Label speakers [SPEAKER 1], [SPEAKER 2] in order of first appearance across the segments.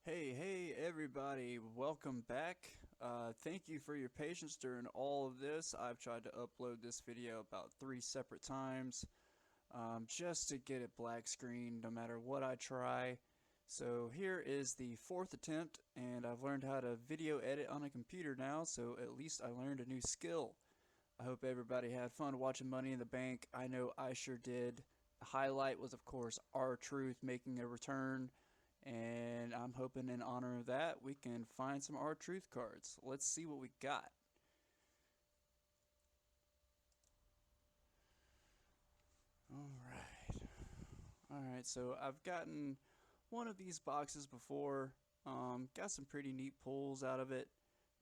[SPEAKER 1] Hey everybody, welcome back. Thank you for your patience during all of this. I've tried to upload this video about 3 separate times just to get it black screen no matter what I try. So here is the fourth attempt, and I've learned how to video edit on a computer now, so at least I learned a new skill. I hope everybody had fun watching Money in the Bank. I know I sure did. The highlight was, of course, R-Truth making a return, and I'm hoping in honor of that we can find some R-Truth cards. Let's see what we got. Alright. Alright, so I've gotten one of these boxes before. Got some pretty neat pulls out of it.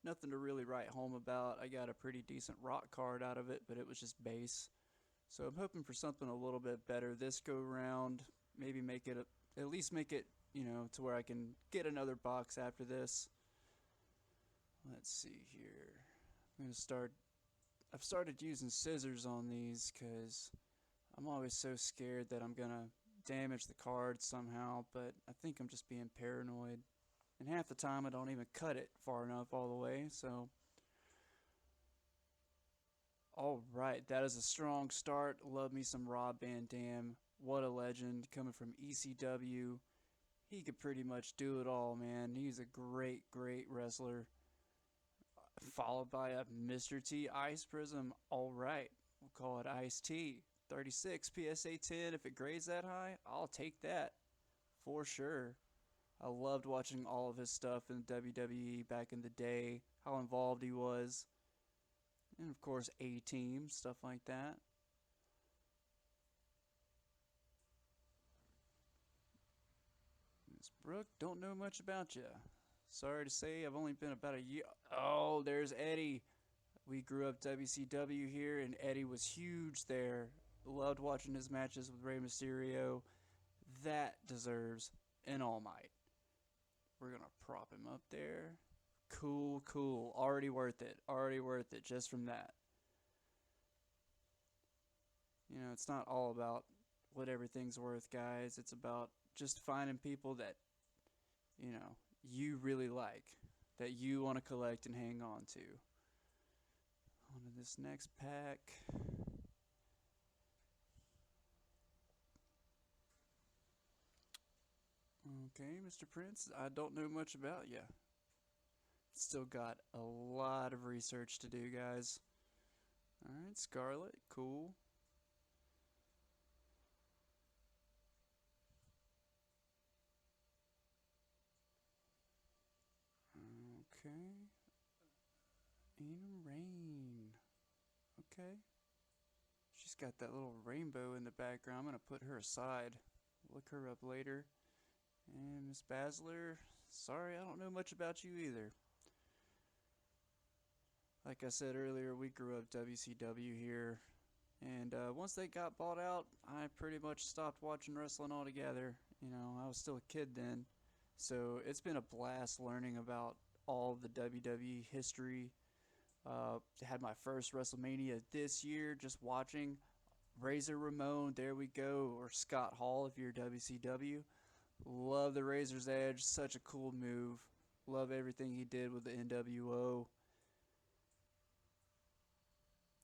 [SPEAKER 1] Nothing to really write home about. I got a pretty decent rock card out of it, but it was just base. So I'm hoping for something a little bit better this go round. Maybe make it at least make it, to where I can get another box after this. Let's see here. I've started using scissors on these because I'm always so scared that I'm gonna damage the card somehow, but I think I'm just being paranoid. And half the time I don't even cut it far enough all the way, so. Alright, that is a strong start. Love me some Rob Van Dam. What a legend coming from ECW. He could pretty much do it all, man. He's a great wrestler. Followed by a Mr. T Ice Prizm. Alright, we'll call it Ice T. 36 PSA 10. If it grades that high, I'll take that. For sure. I loved watching all of his stuff in the WWE back in the day. How involved he was. And of course, A-Team, stuff like that. Miss Brooke, don't know much about you. Sorry to say, I've only been about a year. Oh, there's Eddie. We grew up WCW here, and Eddie was huge there. Loved watching his matches with Rey Mysterio. That deserves an All Might. We're gonna prop him up there. Cool. Already worth it. Already worth it just from that. It's not all about what everything's worth, guys. It's about just finding people that, you really like, that you want to collect and hang on to. On to this next pack. Okay, Mr. Prince, I don't know much about you. Still got a lot of research to do, guys. Alright, Scarlet, cool. Okay. In rain. Okay. She's got that little rainbow in the background. I'm going to put her aside. Look her up later. And Miss Basler, sorry, I don't know much about you either. Like I said earlier, we grew up WCW here. And once they got bought out, I pretty much stopped watching wrestling altogether. I was still a kid then. So it's been a blast learning about all of the WWE history. Had my first WrestleMania this year just watching Razor Ramon, there we go, or Scott Hall if you're WCW. Love the Razor's Edge, such a cool move. Love everything he did with the NWO.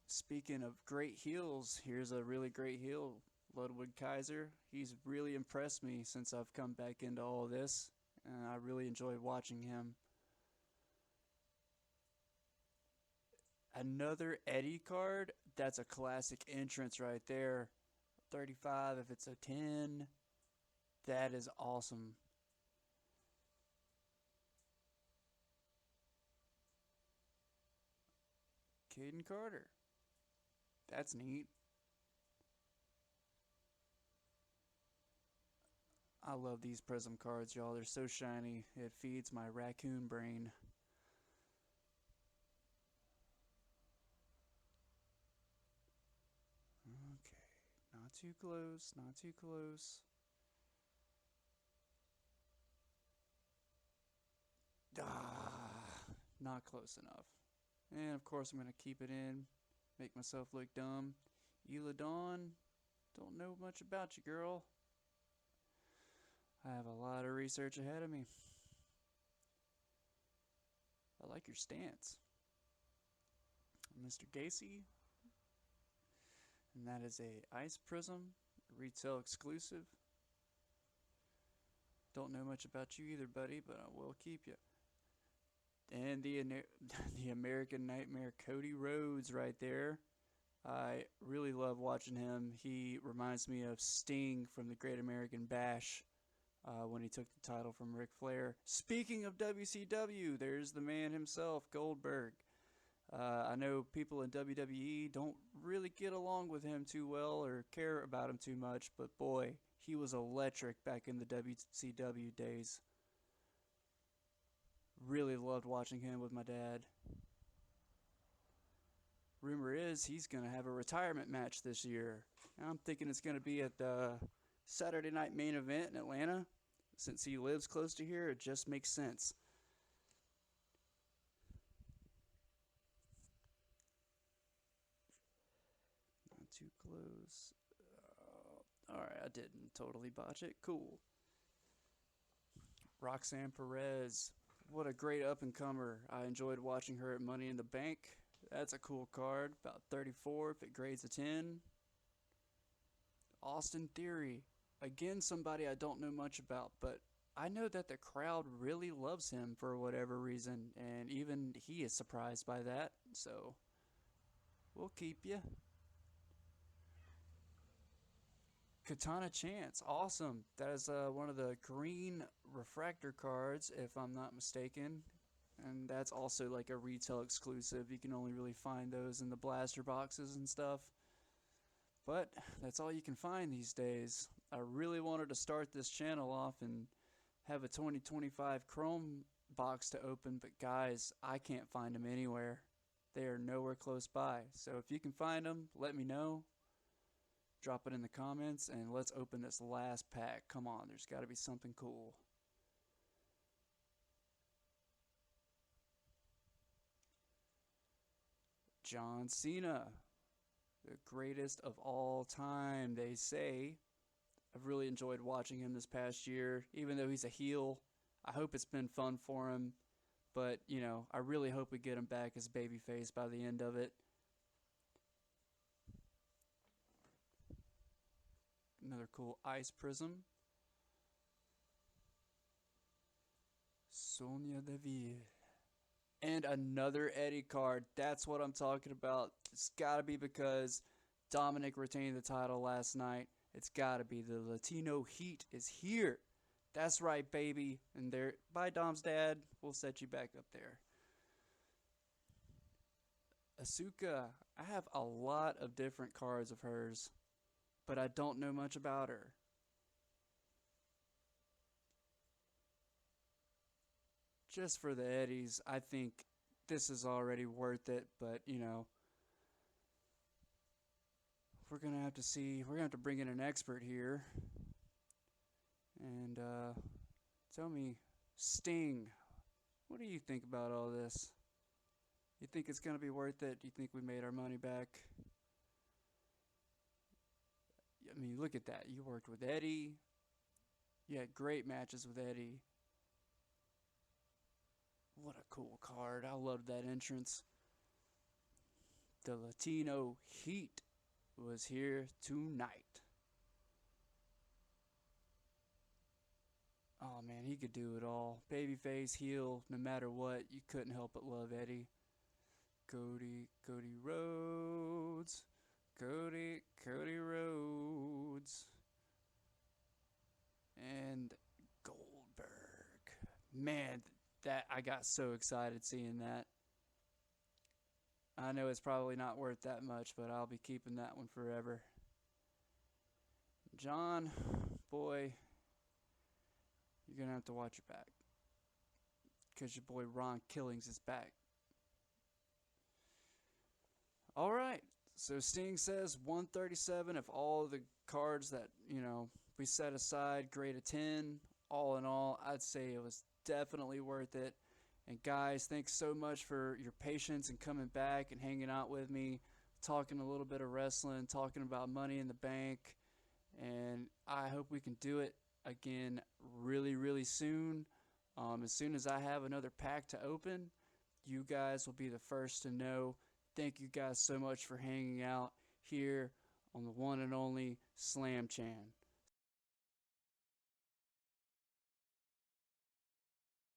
[SPEAKER 1] Speaking of great heels, here's a really great heel, Ludwig Kaiser. He's really impressed me since I've come back into all this, and I really enjoy watching him. Another Eddie card, that's a classic entrance right there. 35 if it's a 10. That is awesome. Caden Carter. That's neat. I love these Prizm cards, y'all. They're so shiny. It feeds my raccoon brain. Okay. Not too close. Not too close. Not close enough. And of course I'm going to keep it in. Make myself look dumb. Ela Dawn. Don't know much about you, girl. I have a lot of research ahead of me. I like your stance. Mr. Gacy. And that is a Ice Prizm, retail exclusive. Don't know much about you either, buddy, but I will keep you. And the American Nightmare Cody Rhodes right there. I really love watching him. He reminds me of Sting from the Great American Bash when he took the title from Ric Flair. Speaking of WCW, there's the man himself, Goldberg. I know people in WWE don't really get along with him too well or care about him too much, but boy, he was electric back in the WCW days. Really loved watching him with my dad. Rumor is he's going to have a retirement match this year. I'm thinking it's going to be at the Saturday night main event in Atlanta. Since he lives close to here, it just makes sense. Not too close. Alright, I didn't totally botch it. Cool. Roxanne Perez. What a great up-and-comer. I enjoyed watching her at Money in the Bank. That's a cool card. About 34 if it grades a 10. Austin Theory. Again, somebody I don't know much about, but I know that the crowd really loves him for whatever reason, and even he is surprised by that, so we'll keep you. Katana Chance, awesome. That is one of the green refractor cards, if I'm not mistaken. And that's also like a retail exclusive. You can only really find those in the blaster boxes and stuff. But that's all you can find these days. I really wanted to start this channel off and have a 2025 Chrome box to open, but guys, I can't find them anywhere. They are nowhere close by. So if you can find them, let me know. Drop it in the comments and let's open this last pack. Come on, there's got to be something cool. John Cena, the greatest of all time, they say. I've really enjoyed watching him this past year, even though he's a heel. I hope it's been fun for him, but, you know, I really hope we get him back as babyface by the end of it. Another cool Ice Prizm. Sonya Deville. And another Eddie card. That's what I'm talking about. It's got to be because Dominic retained the title last night. It's got to be the Latino Heat is here. That's right, baby. And there, bye, Dom's dad. We'll set you back up there. Asuka. I have a lot of different cards of hers, but I don't know much about her. Just for the Eddies, I think this is already worth it, but, you know, we're going to have to see. We're going to have to bring in an expert here. And tell me, Sting, what do you think about all this? You think it's going to be worth it? Do you think we made our money back? I mean, look at that. You worked with Eddie. You had great matches with Eddie. What a cool card. I love that entrance. The Latino Heat was here tonight. Oh man, he could do it all. Babyface, heel, no matter what, you couldn't help but love Eddie. Cody Rhodes. Cody Rhodes. And Goldberg. Man, that I got so excited seeing that. I know it's probably not worth that much, but I'll be keeping that one forever. John, boy, you're going to have to watch your back, because your boy Ron Killings is back. Alright, so Sting says 137 if all the cards that, you know, we set aside grade a 10. All in all, I'd say it was definitely worth it. And guys, thanks so much for your patience and coming back and hanging out with me, talking a little bit of wrestling, talking about Money in the Bank. And I hope we can do it again really, really soon. As soon as I have another pack to open, you guys will be the first to know. Thank you guys so much for hanging out here on the one and only Slam Chan.